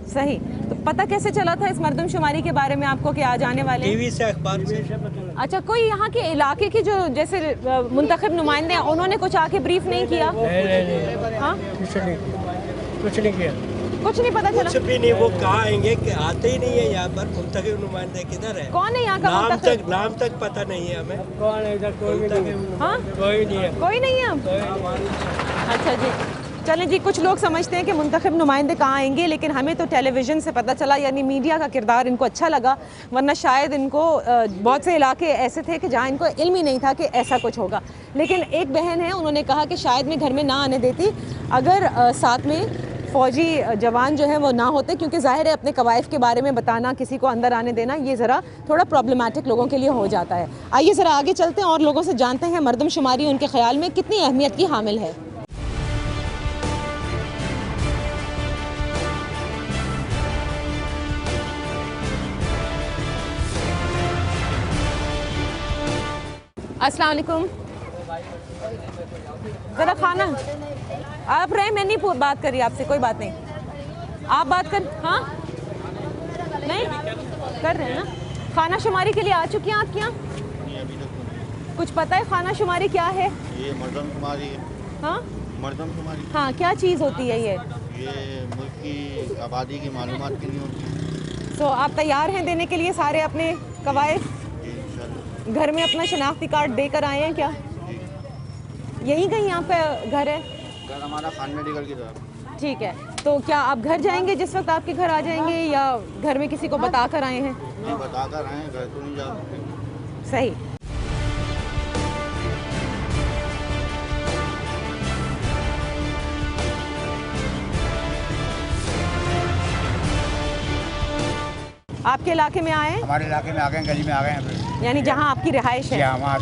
सही। तो पता कैसे चला था इस मरदमशुमारी के बारे में आपको कि आज आने वाले? टीवी से, अखबार से। अच्छा, कोई यहाँ के इलाके की जो जैसे मुंतखब नुमाइंदे हैं उन्होंने कुछ आके ब्रीफ नहीं किया? नहीं। हाँ, कुछ नहीं किया। कुछ नहीं पता चला? कुछ भी नहीं। वो कहाँ आएंगे कि आते ही नहीं है यहाँ पर। मुंतखब नुमाइंदे किधर है? कौन है यहाँ का मुंतखब? नाम तक पता नहीं है हमें। कौन है इधर? कोई नहीं। हाँ, कोई नहीं है। कोई नहीं है। अच्छा जी, चलें जी। कुछ लोग समझते हैं कि मुंतखब नुमाइंदे कहाँ आएंगे, लेकिन हमें तो टेलीविज़न से पता चला, यानी मीडिया का किरदार इनको अच्छा लगा, वरना शायद इनको बहुत से इलाके ऐसे थे कि जहाँ इनको इल्म ही नहीं था कि ऐसा कुछ होगा। लेकिन एक बहन है, उन्होंने कहा कि शायद मैं घर में ना आने देती अगर साथ में फ़ौजी जवान जो है वो ना होते, क्योंकि ज़ाहिर है अपने कवायद के बारे में बताना, किसी को अंदर आने देना, ये ज़रा थोड़ा प्रॉब्लमेटिक लोगों के लिए हो जाता है। आइए ज़रा आगे चलते हैं और लोगों से जानते हैं मरदमशुमारी उनके ख्याल में कितनी अहमियत की हामिल है। अस्सलाम वालेकुम। ज़रा खाना आप रहे, मैं नहीं बात कर रही आपसे, कोई बात नहीं, आप बात कर। हाँ, नहीं कर रहे हैं ना। खाना शुमारी के लिए आ चुकी हैं आपके यहाँ? कुछ पता है खाना शुमारी क्या है? ये मरदमशुमारी है। हाँ, मरदमशुमारी। हाँ, क्या चीज़ होती है ये? मुल्क की आबादी की मालूमात के लिए होती है। तो आप तैयार हैं देने के लिए सारे अपने कवायद? घर में अपना शनाख्ती कार्ड देकर आए हैं क्या? यहीं कहीं यहाँ पे घर है? घर हमारा खान मेडिकल की तरफ। ठीक है, तो क्या आप घर जाएंगे जिस वक्त आपके घर आ जाएंगे, या घर में किसी को बता कर आए हैं? नहीं, बता कर आए हैं, घर तो नहीं जा सकते। सही। आपके इलाके में आए हैं? हमारे इलाके में आ गए, गली में आ गए हैं। यानी जहाँ आपकी रिहाइश है? हाँ, वहाँ।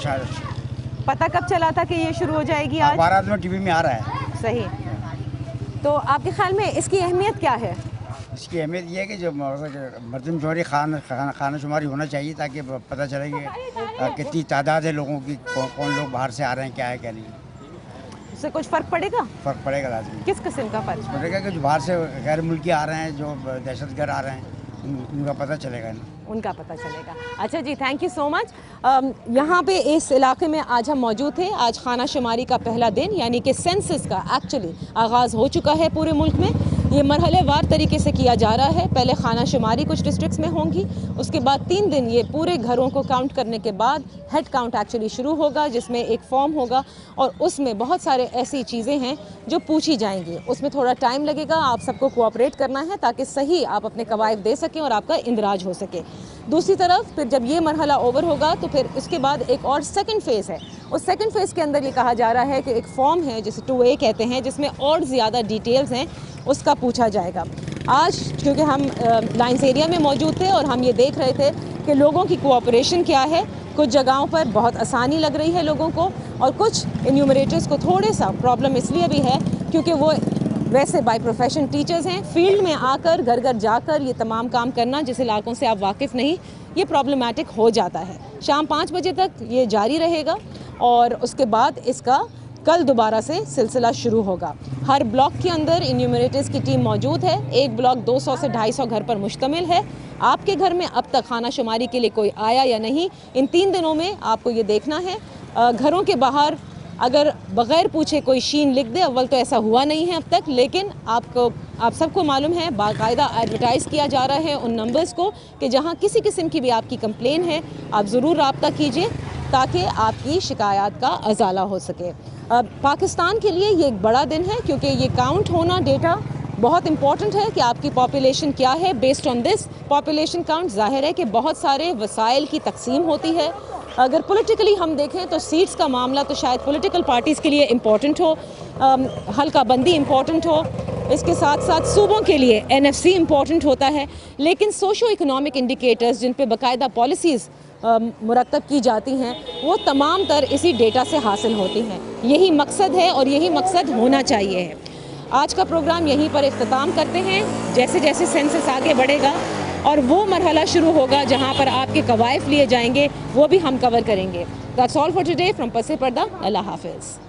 पता कब चला था कि ये शुरू हो जाएगी आज? 12 में टीवी में आ रहा है। सही। तो आपके ख्याल में इसकी अहमियत क्या है? इसकी अहमियत ये है कि जो मरदमशुमारी खाना शुमारी होना चाहिए, ताकि पता चले कि कितनी तादाद है लोगों की, कौन लोग बाहर से आ रहे हैं, क्या है क्या नहीं। उससे कुछ फ़र्क पड़ेगा? फ़र्क पड़ेगा लाजमी। किस किस्म का फ़र्क पड़ेगा? कि जो बाहर से गैर मुल्की आ रहे हैं, जो दहशतगर्द आ रहे हैं, उनका पता चलेगा ना। उनका पता चलेगा। अच्छा जी, थैंक यू सो मच। यहाँ पे इस इलाके में आज हम मौजूद थे। आज खाना शुमारी का पहला दिन, यानी कि सेंसस का एक्चुअली आगाज़ हो चुका है पूरे मुल्क में। ये मरहलेवार तरीके से किया जा रहा है। पहले खाना शुमारी कुछ डिस्ट्रिक्ट्स में होंगी, उसके बाद 3 दिन ये पूरे घरों को काउंट करने के बाद हेड काउंट एक्चुअली शुरू होगा, जिसमें एक फॉर्म होगा और उसमें बहुत सारे ऐसी चीज़ें हैं जो पूछी जाएंगी। उसमें थोड़ा टाइम लगेगा, आप सबको कोऑपरेट करना है ताकि सही आप अपने कवायद दे सकें और आपका इंदराज हो सके। दूसरी तरफ फिर जब ये मरहला ओवर होगा तो फिर उसके बाद एक और सेकंड फेज़ है। उस सेकंड फेज़ के अंदर ये कहा जा रहा है कि एक फॉर्म है जिसे 2A कहते हैं, जिसमें और ज़्यादा डिटेल्स हैं, उसका पूछा जाएगा। आज क्योंकि हम लाइन्स एरिया में मौजूद थे और हम ये देख रहे थे कि लोगों की कोऑपरेशन क्या है। कुछ जगहों पर बहुत आसानी लग रही है लोगों को, और कुछ इन्यूमरेटर्स को थोड़े सा प्रॉब्लम इसलिए भी है क्योंकि वो वैसे बाय प्रोफेशन टीचर्स हैं। फील्ड में आकर घर घर जाकर ये तमाम काम करना, जिस इलाकों से आप वाकिफ़ नहीं, ये प्रॉब्लमेटिक हो जाता है। शाम 5 बजे तक ये जारी रहेगा और उसके बाद इसका कल दोबारा से सिलसिला शुरू होगा। हर ब्लॉक के अंदर इन्यूमरेटर्स की टीम मौजूद है। एक ब्लॉक 200 से 250 घर पर मुश्तमिल है। आपके घर में अब तक खाना शुमारी के लिए कोई आया या नहीं, इन 3 दिनों में आपको ये देखना है। घरों के बाहर अगर बग़ैर पूछे कोई शीन लिख दे, अव्वल तो ऐसा हुआ नहीं है अब तक, लेकिन आप सबको मालूम है बाकायदा एडवर्टाइज़ किया जा रहा है उन नंबर्स को कि जहाँ किसी किस्म की भी आपकी कंप्लेन है आप ज़रूर रब्ता कीजिए ताकि आपकी शिकायत का अजाला हो सके। पाकिस्तान के लिए ये एक बड़ा दिन है क्योंकि ये काउंट होना डेटा बहुत इंपॉर्टेंट है कि आपकी पॉपुलेशन क्या है। Based on this population count ज़ाहिर है कि बहुत सारे वसाइल की तकसीम होती है। अगर पॉलिटिकली हम देखें तो सीट्स का मामला तो शायद पॉलिटिकल पार्टीज़ के लिए इम्पॉर्टेंट हो, हल्का बंदी इम्पॉर्टेंट हो, इसके साथ साथ सूबों के लिए NFC इम्पॉर्टेंट होता है, लेकिन सोशो इकोनॉमिक इंडिकेटर्स जिन पे बाकायदा पॉलिसीज़ मुरतब की जाती हैं वो तमाम तर इसी डेटा से हासिल होती हैं। यही मकसद है और यही मकसद होना चाहिए है। आज का प्रोग्राम यहीं पर इख्तिताम करते हैं। जैसे जैसे सेंसस आगे बढ़ेगा और वो मरहला शुरू होगा जहाँ पर आपके कवायफ लिए जाएंगे, वो भी हम कवर करेंगे। That's all for today from पसे पर्दा। अल्लाह हाफिज़।